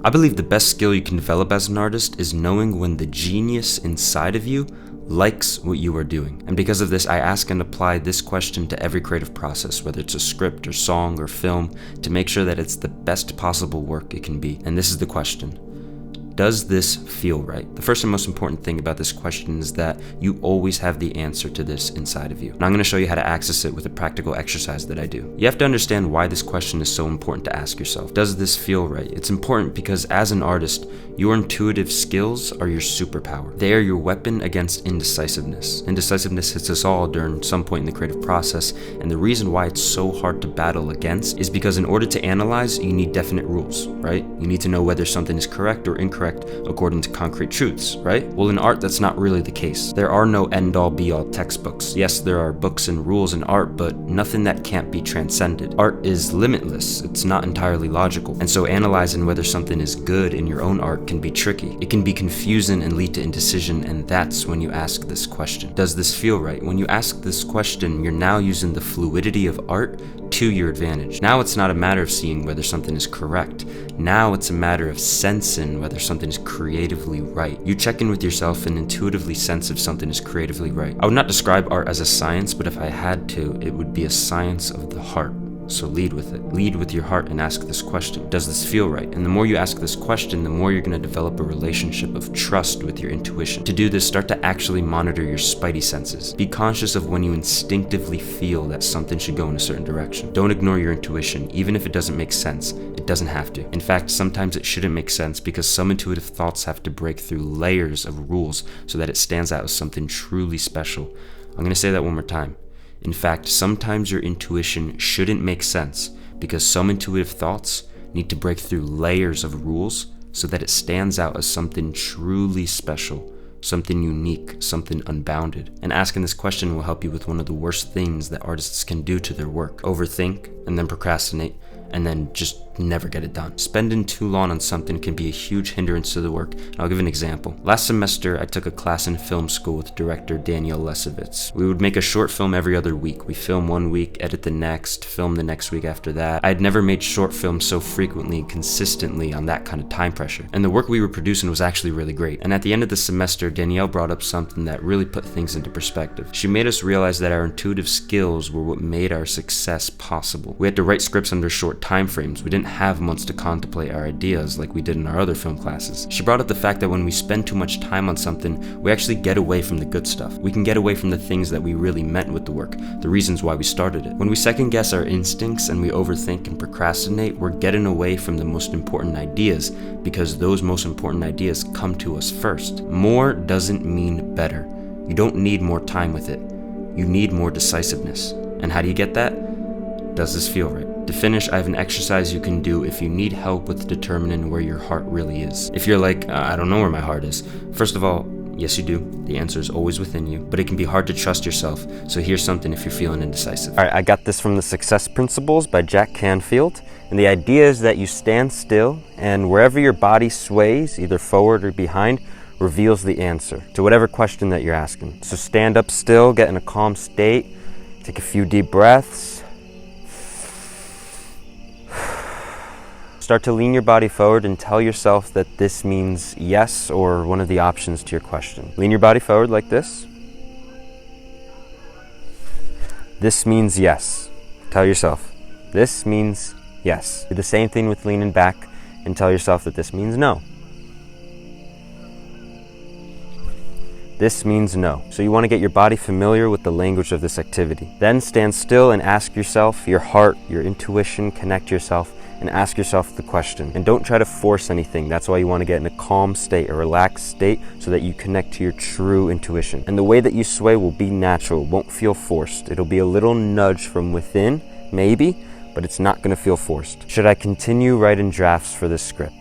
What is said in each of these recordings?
I believe the best skill you can develop as an artist is knowing when the genius inside of you likes what you are doing. And because of this, I ask and apply this question to every creative process, whether it's a script or song or film, to make sure that it's the best possible work it can be. And this is the question: does this feel right? The first and most important thing about this question is that you always have the answer to this inside of you. And I'm going to show you how to access it with a practical exercise that I do. You have to understand why this question is so important to ask yourself. Does this feel right? It's important because as an artist, your intuitive skills are your superpower. They are your weapon against indecisiveness. Indecisiveness hits us all during some point in the creative process, and the reason why it's so hard to battle against is because in order to analyze, you need definite rules, right? You need to know whether something is correct or incorrect according to concrete truths, right? Well, in art, that's not really the case. There are no end-all be-all textbooks. Yes, there are books and rules in art, but nothing that can't be transcended. Art is limitless. It's not entirely logical. And so analyzing whether something is good in your own art can be tricky. It can be confusing and lead to indecision, and that's when you ask this question. Does this feel right? When you ask this question, you're now using the fluidity of art to your advantage. Now it's not a matter of seeing whether something is correct. Now it's a matter of sensing whether something is creatively right. You check in with yourself and intuitively sense if something is creatively right. I would not describe art as a science, but if I had to, it would be a science of the heart. So lead with it. Lead with your heart and ask this question: does this feel right? And the more you ask this question, the more you're going to develop a relationship of trust with your intuition. To do this, start to actually monitor your spidey senses. Be conscious of when you instinctively feel that something should go in a certain direction. Don't ignore your intuition, even if it doesn't make sense. It doesn't have to. In fact, sometimes it shouldn't make sense because some intuitive thoughts have to break through layers of rules so that it stands out as something truly special. I'm going to say that one more time. In fact, sometimes your intuition shouldn't make sense because some intuitive thoughts need to break through layers of rules so that it stands out as something truly special, something unique, something unbounded. And asking this question will help you with one of the worst things that artists can do to their work: overthink and then procrastinate and then just never get it done. Spending too long on something can be a huge hindrance to the work. And I'll give an example. Last semester, I took a class in film school with director Daniel Lesovitz. We would make a short film every other week. We film one week, edit the next, film the next week after that. I had never made short films so frequently and consistently on that kind of time pressure. And the work we were producing was actually really great. And at the end of the semester, Danielle brought up something that really put things into perspective. She made us realize that our intuitive skills were what made our success possible. We had to write scripts under short time frames. We didn't have months to contemplate our ideas like we did in our other film classes. She brought up the fact that when we spend too much time on something, we actually get away from the good stuff. We can get away from the things that we really meant with the work, the reasons why we started it. When we second guess our instincts and we overthink and procrastinate, we're getting away from the most important ideas because those most important ideas come to us first. More doesn't mean better. You don't need more time with it. You need more decisiveness. And how do you get that? Does this feel right? To finish, I have an exercise you can do if you need help with determining where your heart really is. If you're like, I don't know where my heart is. First of all, yes you do. The answer is always within you, but it can be hard to trust yourself. So here's something if you're feeling indecisive. All right, I got this from The Success Principles by Jack Canfield. And the idea is that you stand still and wherever your body sways, either forward or behind, reveals the answer to whatever question that you're asking. So stand up still, get in a calm state, take a few deep breaths. Start to lean your body forward and tell yourself that this means yes or one of the options to your question. Lean your body forward like this. This means yes. Tell yourself, this means yes. Do the same thing with leaning back and tell yourself that this means no. This means no. So you want to get your body familiar with the language of this activity. Then stand still and ask yourself, your heart, your intuition, connect yourself and ask yourself the question. And don't try to force anything. That's why you want to get in a calm state, a relaxed state, so that you connect to your true intuition. And the way that you sway will be natural, won't feel forced. It'll be a little nudge from within, maybe, but it's not going to feel forced. Should I continue writing drafts for this script?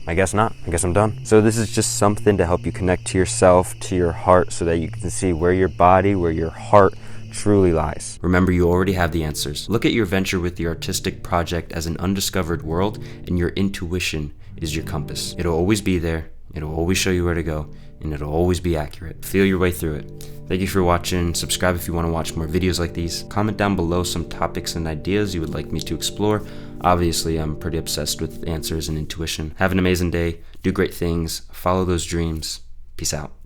I guess not. I guess I'm done. So this is just something to help you connect to yourself, to your heart, so that you can see where your body, where your heart truly lies. Remember, you already have the answers. Look at your venture with the artistic project as an undiscovered world, and your intuition is your compass. It'll always be there. It'll always show you where to go, and it'll always be accurate. Feel your way through it. Thank you for watching. Subscribe if you want to watch more videos like these. Comment down below some topics and ideas you would like me to explore. Obviously, I'm pretty obsessed with answers and intuition. Have an amazing day. Do great things. Follow those dreams. Peace out.